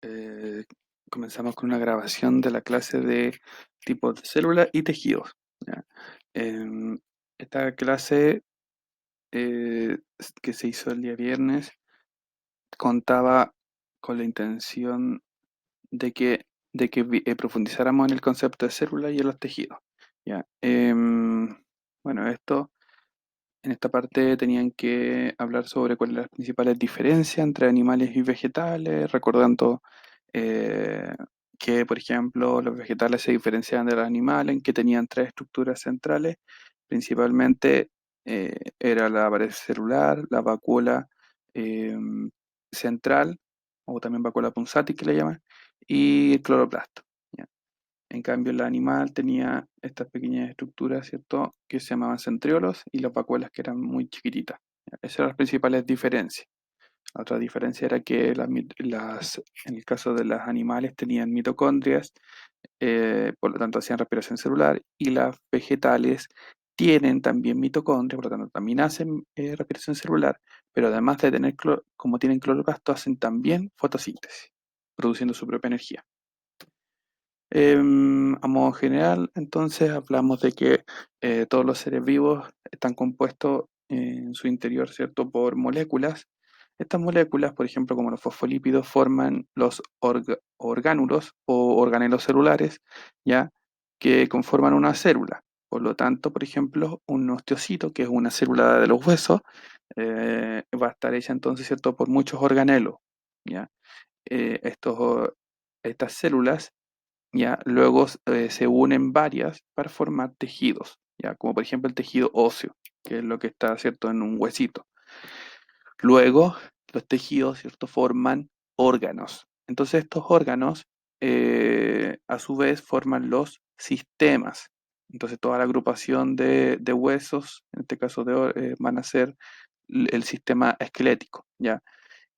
Eh, Comenzamos con una grabación de la clase de tipos de células y tejidos. ¿Ya? Esta clase que se hizo el día viernes contaba con la intención de que profundizáramos en el concepto de célula y en los tejidos. ¿Ya? Bueno, en esta parte tenían que hablar sobre cuáles son las principales diferencias entre animales y vegetales, recordando eh, que, por ejemplo, los vegetales se diferenciaban de los animales, en que tenían tres estructuras centrales, principalmente era la pared celular, la vacuola eh, central, o también vacuola punzátil que le llaman, y el cloroplasto. ¿Ya? En cambio, el animal tenía estas pequeñas estructuras, ¿cierto?, que se llamaban centriolos y las vacuolas que eran muy chiquititas. ¿Ya? Esas eran las principales diferencias. La otra diferencia era que en el caso de los animales tenían mitocondrias, por lo tanto hacían respiración celular, y las vegetales tienen también mitocondrias, por lo tanto también hacen respiración celular, pero además de tener, como tienen cloroplasto, hacen también fotosíntesis, produciendo su propia energía. A modo general, entonces, hablamos de que todos los seres vivos están compuestos en su interior, ¿cierto?, por moléculas. Estas moléculas, por ejemplo, como los fosfolípidos, forman los orgánulos o organelos celulares, ¿ya?, que conforman una célula. Por lo tanto, por ejemplo, un osteocito, que es una célula de los huesos, va a estar hecha entonces, ¿cierto?, por muchos organelos, ¿ya? Estas células ya luego se unen varias para formar tejidos, ya como por ejemplo el tejido óseo, que es lo que está, cierto, en un huesito. Luego los tejidos, cierto, forman órganos. Entonces estos órganos a su vez forman los sistemas. Entonces toda la agrupación de huesos, en este caso van a ser el sistema esquelético, ¿ya?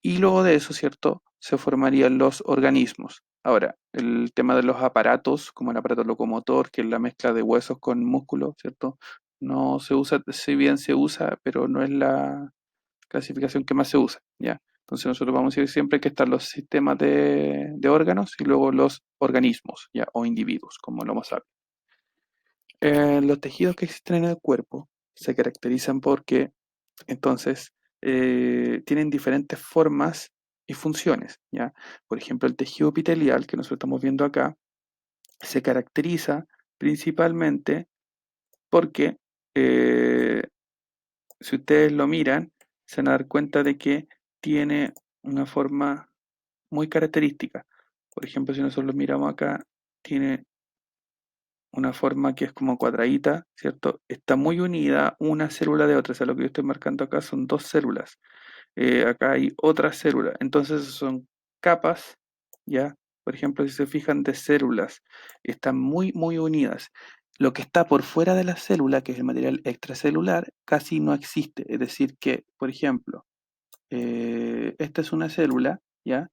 Y luego de eso, ¿cierto? Se formarían los organismos. Ahora, el tema de los aparatos, como el aparato locomotor, que es la mezcla de huesos con músculos, ¿cierto? No se usa, si bien se usa, pero no es la clasificación que más se usa, ¿ya? Entonces nosotros vamos a decir siempre que están los sistemas de órganos y luego los organismos, ¿ya? O individuos, como lo vamos a ver. Los tejidos que existen en el cuerpo se caracterizan porque entonces, tienen diferentes formas y funciones, ¿ya? Por ejemplo, el tejido epitelial que nosotros estamos viendo acá se caracteriza principalmente porque, eh, si ustedes lo miran, se van a dar cuenta de que tiene una forma muy característica. Por ejemplo, si nosotros lo miramos acá, tiene una forma que es como cuadradita, ¿cierto? Está muy unida una célula de otra. O sea, lo que yo estoy marcando acá son dos células. Acá hay otra célula. Entonces son capas, ¿ya? Por ejemplo, si se fijan de células, están muy, muy unidas. Lo que está por fuera de la célula, que es el material extracelular, casi no existe. Es decir, que, por ejemplo, esta es una célula, ¿ya?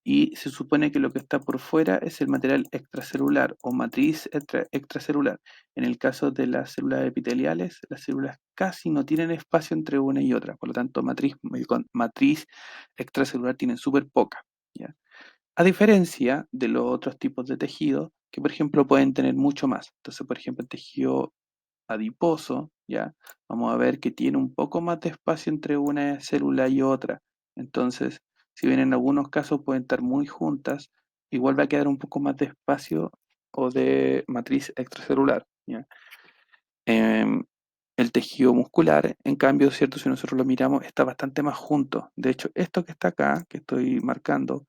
Y se supone que lo que está por fuera es el material extracelular o matriz extracelular. En el caso de las células epiteliales, las células casi no tienen espacio entre una y otra, por lo tanto matriz extracelular tienen súper poca, ¿ya? A diferencia de los otros tipos de tejido, que por ejemplo pueden tener mucho más. Entonces, por ejemplo, el tejido adiposo, ¿ya? Vamos a ver que tiene un poco más de espacio entre una célula y otra. Entonces, si bien en algunos casos pueden estar muy juntas, igual va a quedar un poco más de espacio o de matriz extracelular, ¿ya? Em, el tejido muscular, en cambio, ¿cierto? Si nosotros lo miramos, está bastante más junto. De hecho, esto que está acá, que estoy marcando,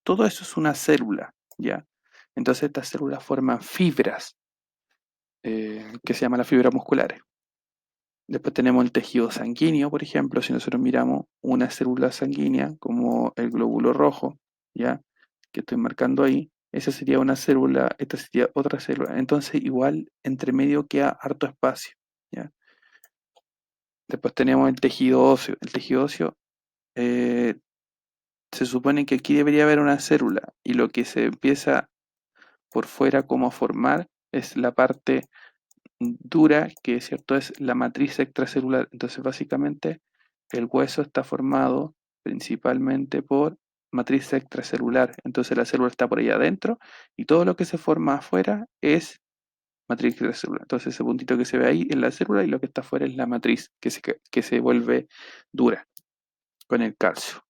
todo eso es una célula, ¿ya? Entonces estas células forman fibras, que se llaman las fibras musculares. Después tenemos el tejido sanguíneo, por ejemplo, si nosotros miramos una célula sanguínea como el glóbulo rojo, ¿ya? Que estoy marcando ahí, esa sería una célula, esta sería otra célula. Entonces, igual, entre medio queda harto espacio, ¿ya? Después tenemos el tejido óseo. El tejido óseo, eh, se supone que aquí debería haber una célula y lo que se empieza por fuera como a formar es la parte dura, que cierto es la matriz extracelular. Entonces, básicamente, el hueso está formado principalmente por matriz extracelular. Entonces la célula está por ahí adentro y todo lo que se forma afuera es matriz extracelular. Entonces ese puntito que se ve ahí es la célula y lo que está afuera es la matriz que se vuelve dura con el calcio.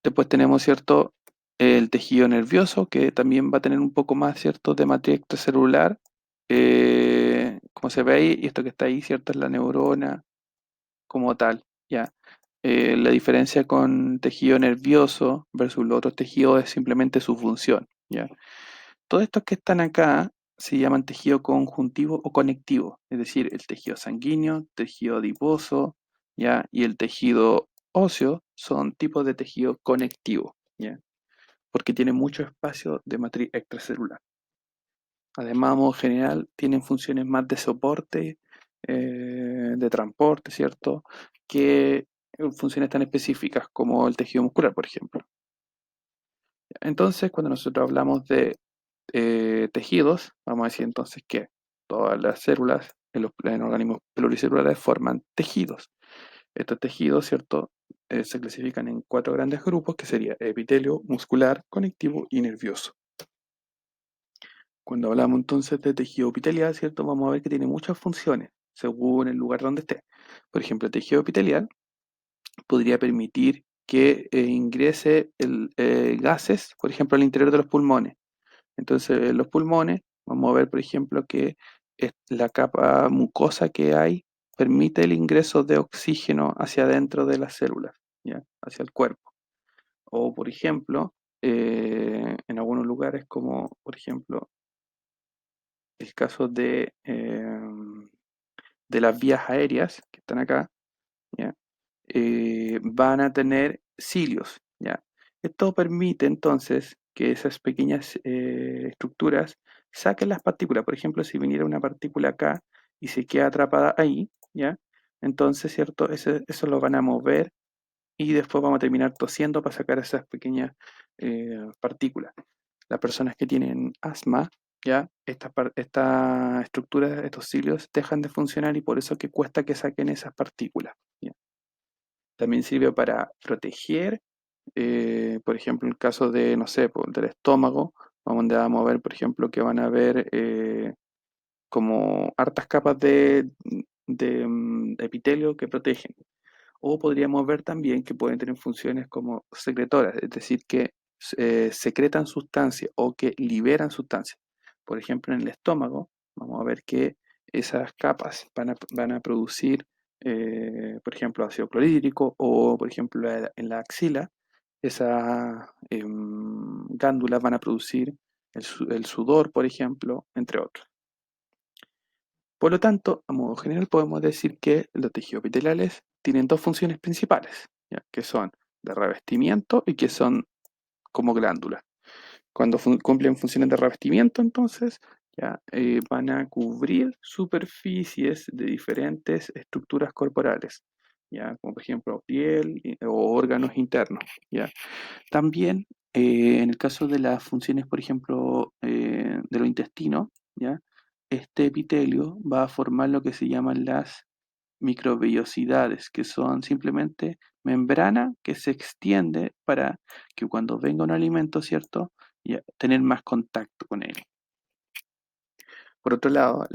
Después tenemos, ¿cierto? El tejido nervioso, que también va a tener un poco más, ¿cierto? De matriz extracelular. Como se ve ahí, y esto que está ahí, ¿cierto? Es la neurona como tal, ¿ya? La diferencia con tejido nervioso versus los otros tejidos es simplemente su función, ¿ya? Todos estos que están acá se llaman tejido conjuntivo o conectivo, es decir, el tejido sanguíneo, tejido adiposo, ¿ya? Y el tejido óseo son tipos de tejido conectivo, ¿ya? Porque tienen mucho espacio de matriz extracelular. Además, a modo general, tienen funciones más de soporte, de transporte, ¿cierto? Que funciones tan específicas como el tejido muscular, por ejemplo. Entonces, cuando nosotros hablamos de tejidos, vamos a decir entonces que todas las células en organismos pluricelulares forman tejidos. Estos tejidos, ¿cierto? Se clasifican en 4 grandes grupos que sería epitelio, muscular, conectivo y nervioso. Cuando hablamos entonces de tejido epitelial, ¿cierto? Vamos a ver que tiene muchas funciones según el lugar donde esté. Por ejemplo, el tejido epitelial podría permitir que ingrese gases, por ejemplo, al interior de los pulmones. Entonces, en los pulmones, vamos a ver, por ejemplo, que la capa mucosa que hay permite el ingreso de oxígeno hacia adentro de las células, ¿ya? Hacia el cuerpo. O, por ejemplo, en algunos lugares, como por ejemplo el caso de las vías aéreas que están acá, ¿ya? Van a tener cilios, ¿ya? Esto permite entonces que esas pequeñas estructuras saquen las partículas. Por ejemplo, si viniera una partícula acá y se queda atrapada ahí, ¿ya? Entonces, ¿cierto? Eso lo van a mover y después vamos a terminar tosiendo para sacar esas pequeñas partículas. Las personas que tienen asma, ya estas estructuras, estos cilios dejan de funcionar y por eso que cuesta que saquen esas partículas, ¿ya? También sirve para proteger, por ejemplo, en el caso de, no sé, del estómago, donde vamos a ver, por ejemplo, que van a haber como hartas capas de epitelio que protegen. O podríamos ver también que pueden tener funciones como secretoras, es decir, que secretan sustancias o que liberan sustancias. Por ejemplo, en el estómago, vamos a ver que esas capas van a producir, por ejemplo, ácido clorhídrico o, por ejemplo, en la axila, esas glándulas van a producir el sudor, por ejemplo, entre otros. Por lo tanto, a modo general podemos decir que los tejidos epiteliales tienen dos funciones principales, ¿ya? Que son de revestimiento y que son como glándulas. Cuando cumplen funciones de revestimiento, entonces, ya van a cubrir superficies de diferentes estructuras corporales, ya como por ejemplo piel o órganos internos, ya. También en el caso de las funciones, por ejemplo, de los intestinos, ¿ya? Este epitelio va a formar lo que se llaman las microvellosidades, que son simplemente membrana que se extiende para que cuando venga un alimento, ¿cierto? Tener más contacto con él. Por otro lado,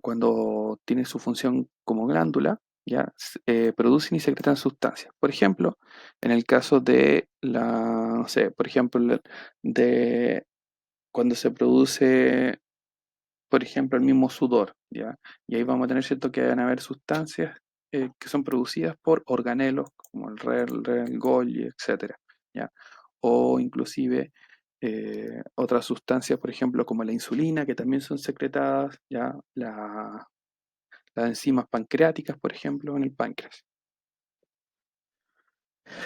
cuando tiene su función como glándula, ya producen y secretan sustancias. Por ejemplo, en el caso de no sé, por ejemplo, de cuando se produce, por ejemplo, el mismo sudor, ya, y ahí vamos a tener cierto que van a haber sustancias que son producidas por organelos como el Golgi, etcétera, ya, o inclusive otras sustancias, por ejemplo, como la insulina, que también son secretadas, ya, las enzimas pancreáticas, por ejemplo, en el páncreas.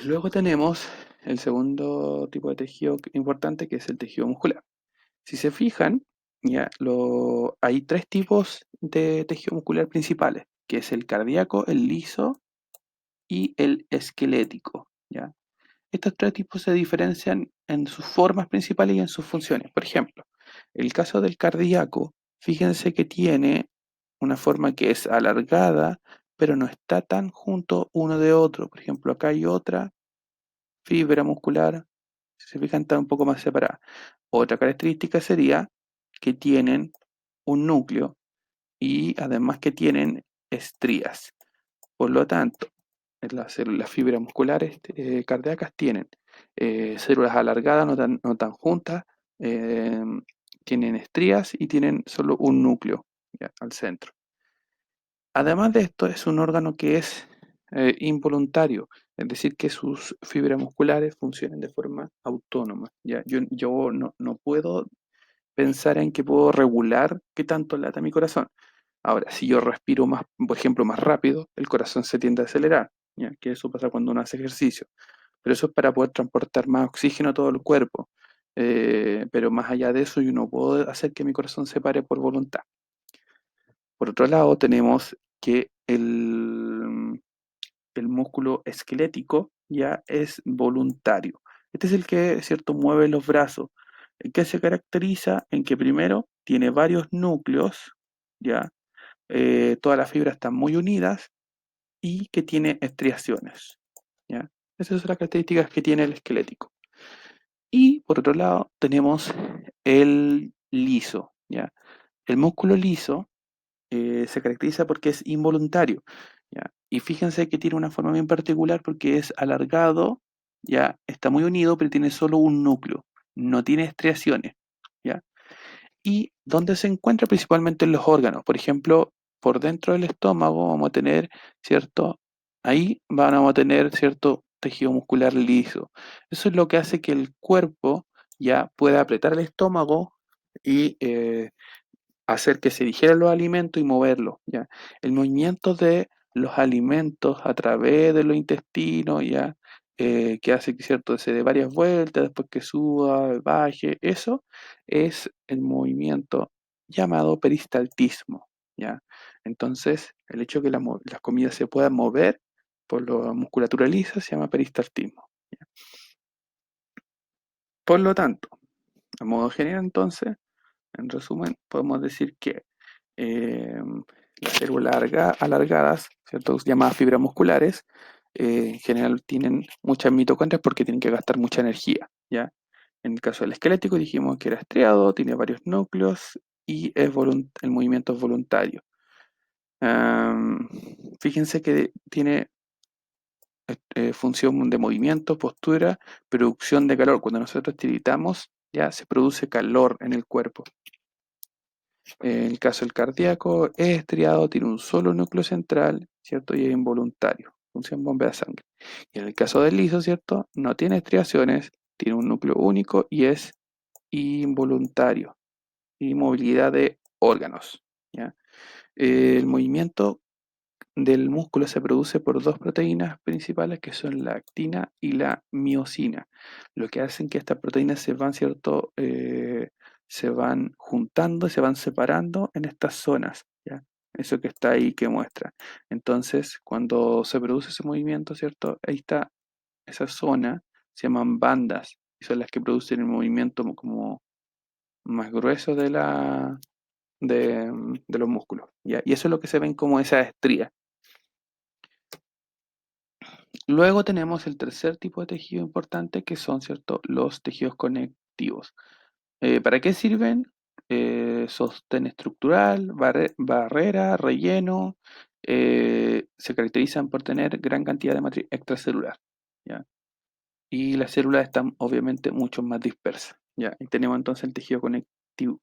Luego tenemos el segundo tipo de tejido importante, que es el tejido muscular. Si se fijan, ya, hay tres tipos de tejido muscular principales, que es el cardíaco, el liso y el esquelético, ¿ya? Estos tres tipos se diferencian en sus formas principales y en sus funciones. Por ejemplo, el caso del cardíaco, fíjense que tiene una forma que es alargada, pero no está tan junto uno de otro. Por ejemplo, acá hay otra fibra muscular, si se fijan, está un poco más separada. Otra característica sería que tienen un núcleo y además que tienen estrías. Por lo tanto, las fibras musculares cardíacas tienen células alargadas, no tan juntas, eh, tienen estrías y tienen solo un núcleo, ya, al centro. Además de esto, es un órgano que es involuntario, es decir, que sus fibras musculares funcionan de forma autónoma. ¿Ya? Yo no puedo pensar en que puedo regular qué tanto lata mi corazón. Ahora, si yo respiro más, por ejemplo, más rápido, el corazón se tiende a acelerar, ¿ya? Que eso pasa cuando uno hace ejercicio. Pero eso es para poder transportar más oxígeno a todo el cuerpo. Pero más allá de eso, yo no puedo hacer que mi corazón se pare por voluntad. Por otro lado, tenemos que el músculo esquelético ya es voluntario. Este es el que, ¿cierto?, mueve los brazos. ¿En qué se caracteriza? En que primero tiene varios núcleos, ¿ya? Todas las fibras están muy unidas y que tiene estriaciones, ¿ya? Esas son las características que tiene el esquelético. Y por otro lado tenemos el liso, ¿ya? El músculo liso se caracteriza porque es involuntario, ¿ya? Y fíjense que tiene una forma bien particular porque es alargado, ya está muy unido, pero tiene solo un núcleo, no tiene estriaciones, ¿ya? Y donde se encuentra principalmente en los órganos, por ejemplo, por dentro del estómago vamos a tener, ¿cierto? Ahí vamos a tener cierto tejido muscular liso. Eso es lo que hace que el cuerpo ya pueda apretar el estómago y hacer que se digieran los alimentos y moverlos, ¿ya? El movimiento de los alimentos a través de los intestinos, ¿ya? Que hace que, ¿cierto?, se dé varias vueltas, después que suba, baje, eso es el movimiento llamado peristaltismo, ¿ya? Entonces, el hecho de que las comidas se puedan mover por la musculatura lisa se llama peristaltismo, ¿ya? Por lo tanto, a modo general, entonces, en resumen, podemos decir que eh, las células alargadas, ¿cierto?, llamadas fibras musculares, en general tienen muchas mitocondrias porque tienen que gastar mucha energía, ¿ya? En el caso del esquelético dijimos que era estriado, tiene varios núcleos y el movimiento es voluntario. Am, Fíjense que tiene función de movimiento, postura, producción de calor. Cuando nosotros tiritamos, ya se produce calor en el cuerpo. En el caso del cardíaco, es estriado, tiene un solo núcleo central, ¿cierto? Y es involuntario, función bombea sangre. Y en el caso del liso, ¿cierto? No tiene estriaciones, tiene un núcleo único y es involuntario. Y movilidad de órganos, ¿ya? El movimiento del músculo se produce por dos proteínas principales que son la actina y la miosina, lo que hacen que estas proteínas se van, ¿cierto? Se van juntando, se van separando en estas zonas, ¿ya? Eso que está ahí que muestra. Entonces, cuando se produce ese movimiento, ¿cierto? Ahí está esa zona, se llaman bandas, y son las que producen el movimiento como más grueso de los músculos, ¿ya? Y eso es lo que se ven como esa estría. Luego tenemos el tercer tipo de tejido importante que son, ¿cierto?, los tejidos conectivos. ¿Para qué sirven? Sostén estructural, barrera, relleno. Se caracterizan por tener gran cantidad de matriz extracelular, ¿ya? Y las células están obviamente mucho más dispersas, ¿ya? Y tenemos entonces el tejido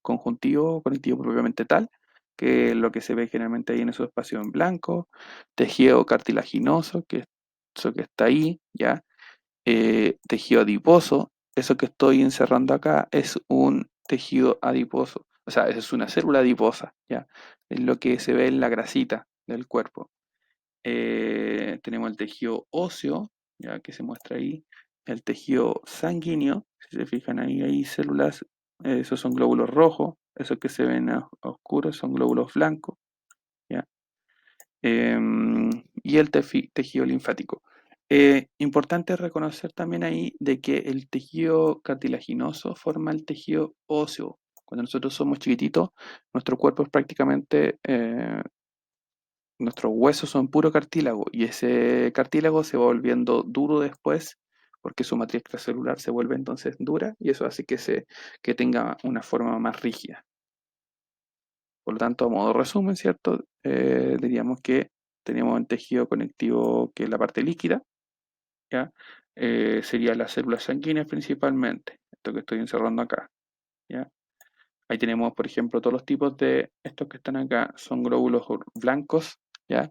conjuntivo propiamente tal, que es lo que se ve generalmente ahí en esos espacios en blanco. Tejido cartilaginoso, que es eso que está ahí, ¿ya? Tejido adiposo, eso que estoy encerrando acá es un tejido adiposo, o sea, es una célula adiposa, ¿ya? Es lo que se ve en la grasita del cuerpo. Tenemos el tejido óseo, ya que se muestra ahí, el tejido sanguíneo, si se fijan ahí, hay células, esos son glóbulos rojos, esos que se ven a oscuros son glóbulos blancos, ¿ya? Y el tejido linfático. Importante reconocer también ahí de que el tejido cartilaginoso forma el tejido óseo. Cuando nosotros somos chiquititos, nuestro cuerpo es prácticamente, nuestros huesos son puro cartílago y ese cartílago se va volviendo duro después porque su matriz extracelular se vuelve entonces dura y eso hace que tenga una forma más rígida. Por lo tanto, a modo resumen, ¿cierto? Diríamos que tenemos un tejido conectivo que es la parte líquida, ¿ya? Serían las células sanguíneas principalmente, esto que estoy encerrando acá, ¿ya? Ahí tenemos, por ejemplo, todos los tipos de estos que están acá, son glóbulos blancos, ¿ya?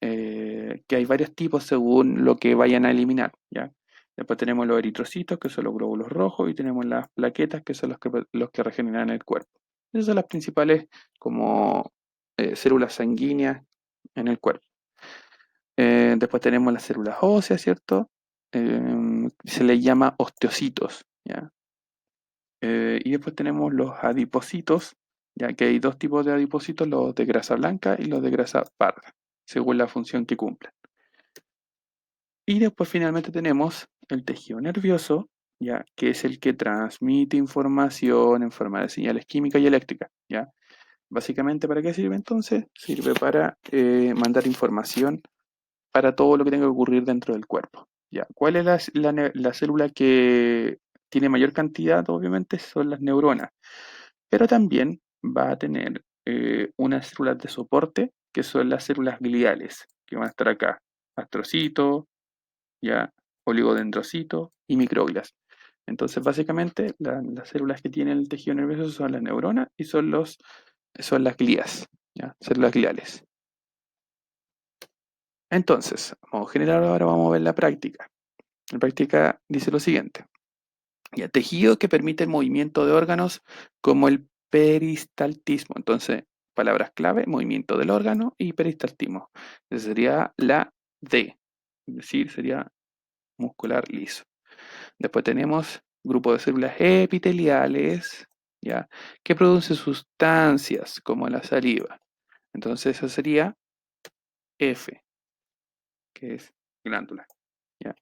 Que hay varios tipos según lo que vayan a eliminar, ¿ya? Después tenemos los eritrocitos, que son los glóbulos rojos, y tenemos las plaquetas, que son los que regeneran el cuerpo. Esas son las principales como células sanguíneas en el cuerpo. Después tenemos las células óseas, ¿cierto? Se les llama osteocitos, ¿ya? Y después tenemos los adipocitos, ya que hay dos tipos de adipocitos, los de grasa blanca y los de grasa parda, según la función que cumplen. Y después finalmente tenemos el tejido nervioso, ya que es el que transmite información en forma de señales químicas y eléctricas, ¿ya? Básicamente, ¿para qué sirve entonces? Sirve para mandar información para todo lo que tenga que ocurrir dentro del cuerpo, ¿ya? ¿Cuál es la célula que tiene mayor cantidad? Obviamente son las neuronas, pero también va a tener unas células de soporte, que son las células gliales, que van a estar acá, astrocitos, ya oligodendrocitos y microglias. Entonces, básicamente, las células que tiene el tejido nervioso son las neuronas y son las glías, ¿ya? Células gliales. Entonces, vamos a generar ahora, vamos a ver la práctica. La práctica dice lo siguiente. Ya, tejido que permite el movimiento de órganos como el peristaltismo. Entonces, palabras clave, movimiento del órgano y peristaltismo. Esa sería la D, es decir, sería muscular liso. Después tenemos grupo de células epiteliales, ¿ya? Que producen sustancias como la saliva. Entonces, eso sería F, que es glándula, ¿ya?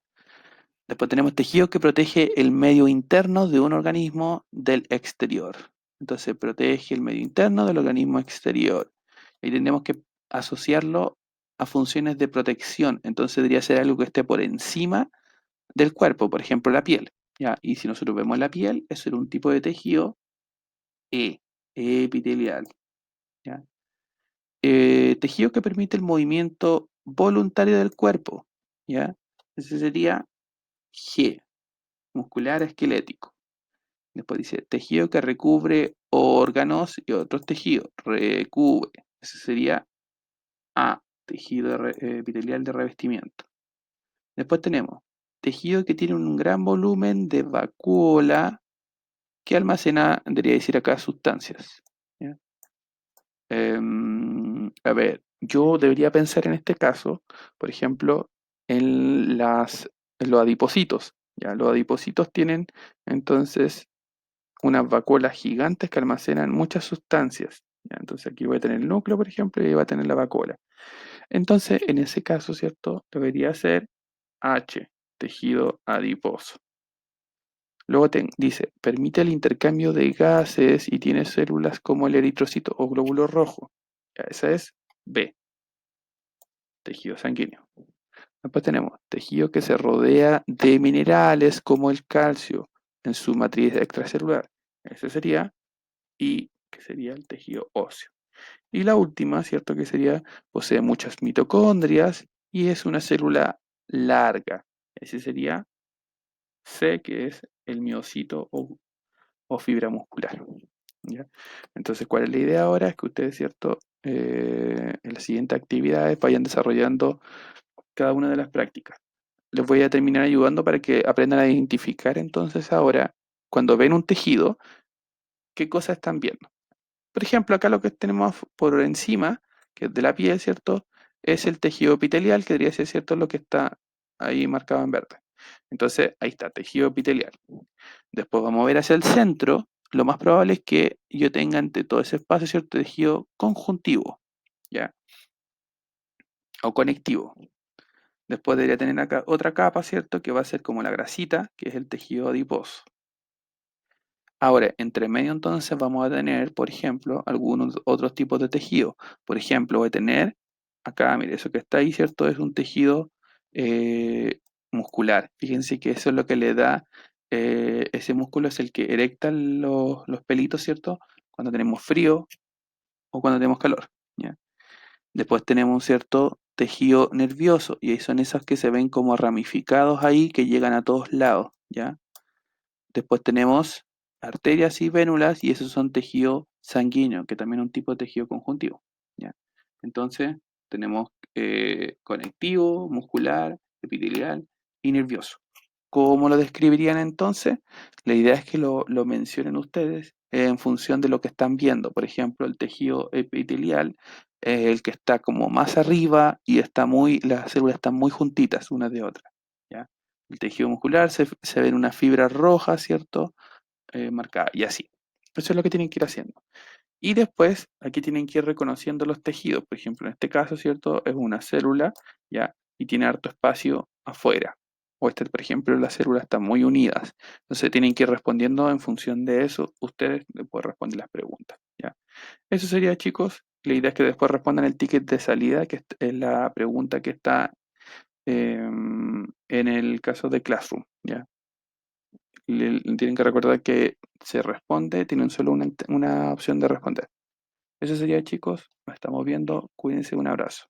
Después tenemos tejido que protege el medio interno de un organismo del exterior. Entonces, protege el medio interno del organismo exterior. Y tenemos que asociarlo a funciones de protección. Entonces, debería ser algo que esté por encima del cuerpo, por ejemplo, la piel, ¿ya? Y si nosotros vemos la piel, eso era un tipo de tejido E, epitelial, ¿ya? Tejido que permite el movimiento voluntario del cuerpo, ¿ya? Ese sería G, muscular esquelético. Después dice tejido que recubre órganos y otros tejidos, recubre. Ese sería A, tejido epitelial de revestimiento. Después tenemos tejido que tiene un gran volumen de vacuola que almacena, debería decir acá, sustancias, ¿ya? A ver, yo debería pensar en este caso, por ejemplo, en los adipocitos, ¿ya? Los adipocitos tienen entonces unas vacuolas gigantes que almacenan muchas sustancias, ¿ya? Entonces aquí voy a tener el núcleo, por ejemplo, y ahí va a tener la vacuola. Entonces, en ese caso, ¿cierto? Debería ser H, tejido adiposo. Luego dice, permite el intercambio de gases y tiene células como el eritrocito o glóbulo rojo. Ya, esa es B, tejido sanguíneo. Después tenemos tejido que se rodea de minerales como el calcio en su matriz extracelular. Ese sería I, que sería el tejido óseo. Y la última, ¿cierto? Que sería, posee muchas mitocondrias y es una célula larga. Ese sería C, que es el miocito o fibra muscular, ¿ya? Entonces, ¿cuál es la idea ahora? Es que ustedes, ¿cierto? En las siguientes actividades vayan desarrollando cada una de las prácticas. Les voy a terminar ayudando para que aprendan a identificar entonces ahora, cuando ven un tejido, qué cosas están viendo. Por ejemplo, acá lo que tenemos por encima, que es de la piel, ¿cierto? Es el tejido epitelial, que debería ser, ¿cierto? Lo que está ahí marcado en verde. Entonces, ahí está, tejido epitelial. Después vamos a ver hacia el centro. Lo más probable es que yo tenga entre todo ese espacio, ¿cierto? Tejido conjuntivo, ¿ya? O conectivo. Después debería tener acá otra capa, ¿cierto? Que va a ser como la grasita, que es el tejido adiposo. Ahora, entre medio entonces vamos a tener, por ejemplo, algunos otros tipos de tejido. Por ejemplo, voy a tener acá, mire, eso que está ahí, ¿cierto? Es un tejido muscular. Fíjense que eso es lo que le da, ese músculo es el que erecta los pelitos, ¿cierto? Cuando tenemos frío o cuando tenemos calor, ¿ya? Después tenemos un cierto tejido nervioso y ahí son esos que se ven como ramificados ahí que llegan a todos lados, ¿ya? Después tenemos arterias y vénulas y esos son tejido sanguíneo, que también es un tipo de tejido conjuntivo, ¿ya? Entonces tenemos conectivo, muscular, epitelial y nervioso. ¿Cómo lo describirían entonces? La idea es que lo mencionen ustedes en función de lo que están viendo. Por ejemplo, el tejido epitelial es el que está como más arriba y las células están muy juntitas unas de otras, ¿ya? El tejido muscular se ven unas fibras rojas, ¿cierto? Marcadas y así. Eso es lo que tienen que ir haciendo. Y después, aquí tienen que ir reconociendo los tejidos. Por ejemplo, en este caso, ¿cierto? Es una célula, ¿ya? Y tiene harto espacio afuera. O este, por ejemplo, las células están muy unidas. Entonces tienen que ir respondiendo en función de eso. Ustedes pueden responder las preguntas, ¿ya? Eso sería, chicos. La idea es que después respondan el ticket de salida, que es la pregunta que está en el caso de Classroom, ¿ya? Tienen que recordar que se responde, tienen solo una opción de responder. Eso sería, chicos. Nos estamos viendo. Cuídense. Un abrazo.